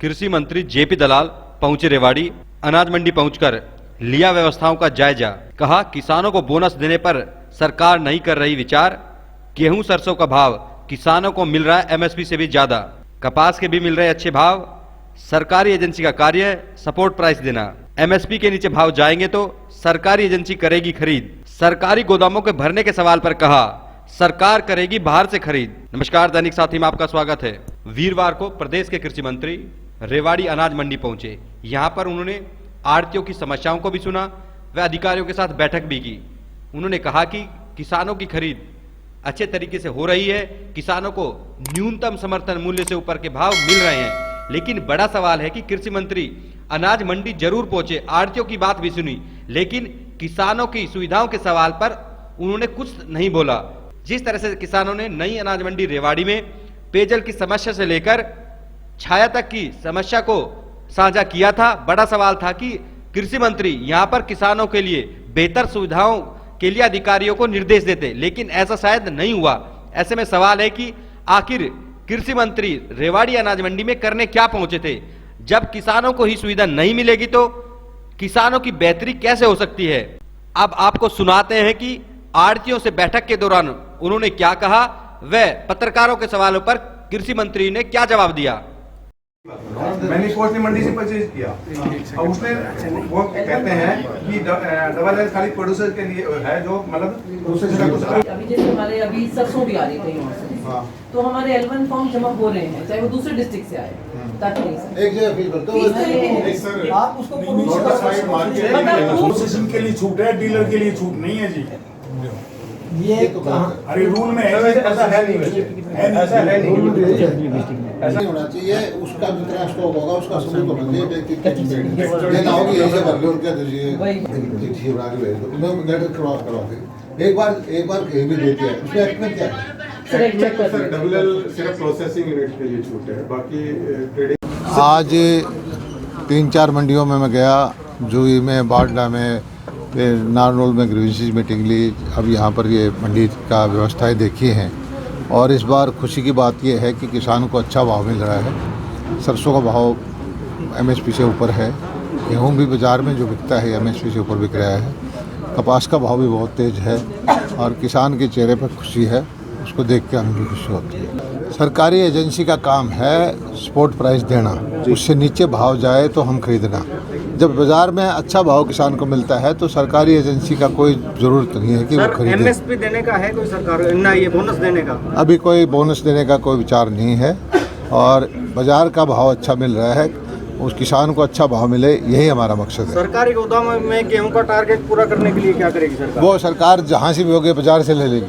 कृषि मंत्री जेपी दलाल पहुंचे रेवाड़ी। अनाज मंडी पहुंचकर लिया व्यवस्थाओं का जायजा। कहा किसानों को बोनस देने पर सरकार नहीं कर रही विचार। गेहूं सरसों का भाव किसानों को मिल रहा है एमएसपी से भी ज्यादा। कपास के भी मिल रहे अच्छे भाव। सरकारी एजेंसी का कार्य सपोर्ट प्राइस देना। एमएसपी के नीचे भाव जाएंगे तो सरकारी एजेंसी करेगी खरीद। सरकारी गोदामों के भरने के सवाल पर कहा सरकार करेगी बाहर से खरीद। नमस्कार, दैनिक साथी में आपका स्वागत है। वीरवार को प्रदेश के कृषि मंत्री रेवाड़ी अनाज मंडी पहुंचे। यहां पर उन्होंने आढ़तियों की समस्याओं को भी सुना व अधिकारियों के साथ बैठक भी की। उन्होंने कहा कि किसानों की खरीद अच्छे तरीके से हो रही है, किसानों को न्यूनतम समर्थन मूल्य से ऊपर के भाव मिल रहे हैं। लेकिन बड़ा सवाल है कि कृषि मंत्री अनाज मंडी जरूर पहुंचे, आढ़तियों की बात भी सुनी, लेकिन किसानों की सुविधाओं के सवाल पर उन्होंने कुछ नहीं बोला। जिस तरह से किसानों ने नई अनाज मंडी रेवाड़ी में पेयजल की समस्या से लेकर छाया तक की समस्या को साझा किया था, बड़ा सवाल था कि कृषि मंत्री यहां पर किसानों के लिए बेहतर सुविधाओं के लिए अधिकारियों को निर्देश देते, लेकिन ऐसा शायद नहीं हुआ। ऐसे में सवाल है कि आखिर कृषि मंत्री रेवाड़ी अनाज मंडी में करने क्या पहुंचे थे। जब किसानों को ही सुविधा नहीं मिलेगी तो किसानों की बेहतरी कैसे हो सकती है। अब आपको सुनाते हैं कि आढ़तियों से बैठक के दौरान उन्होंने क्या कहा व पत्रकारों के सवालों पर कृषि मंत्री ने क्या जवाब दिया। मैंने कोर्ट मंडी से परचेज किया और उसमें वो कहते हैं कि डबल एल खाली प्रोड्यूसर के लिए है, जो मतलब दूसरे जगह कुछ अभी जैसे हमारे अभी सरसों भी आ रही थी वहाँ से, तो हमारे L1 फॉर्म जमा हो रहे हैं, चाहे वो दूसरे डिस्ट्रिक्ट से आए। एक जगह फील करते हो आप उसको प्रोसेसिंग के लिए छूट है, डीलर के लिए छूट नहीं है जी। ये तो अरे रूल में ऐसा है नहीं, ऐसा है नहीं, ऐसा नहीं होना चाहिए। उसका जितना स्टॉक होगा उसका सबूत होना चाहिए। लेना होगी यहीं से भर लो उनके दीजिए चिट्ठी बना के भेज दो, मैं लेटर करवा के एक बार कहीं भी देती है। उसमें एक्ट में क्या है सर, डबल एल सिर्फ प्रोसेसिंग यूनिट के लिए छूट है, बाकी ट्रेडिंग। आज 3-4 मंडियों में मैं गया, जूही में, बाडला में, फिर नारनौल में ग्रीवेंसेस मीटिंग ली। अब यहाँ पर ये मंडी का व्यवस्थाएं देखी हैं और इस बार खुशी की बात यह है कि किसानों को अच्छा भाव मिल रहा है। सरसों का भाव एमएसपी से ऊपर है, गेहूँ भी बाज़ार में जो बिकता है एमएसपी से ऊपर बिक रहा है, कपास का भाव भी बहुत तेज़ है और किसान के चेहरे पर खुशी है, उसको देख के हमें भी खुशी होती है। सरकारी एजेंसी का काम है सपोर्ट प्राइस देना, उससे नीचे भाव जाए तो हम खरीदना। जब बाजार में अच्छा भाव किसान को मिलता है तो सरकारी एजेंसी का कोई ज़रूरत नहीं है कि वो खरीदे। एमएसपी देने का है कोई सरकार ना, ये बोनस देने का अभी कोई बोनस देने का कोई विचार नहीं है और बाजार का भाव अच्छा मिल रहा है, उस किसान को अच्छा भाव मिले, यही हमारा मकसद है। सरकारी गोदाम में गेहूं का टारगेट पूरा करने के लिए क्या करेगी सरकार? वो सरकार जहाँ से भी होगी बाजार से ले लेगी।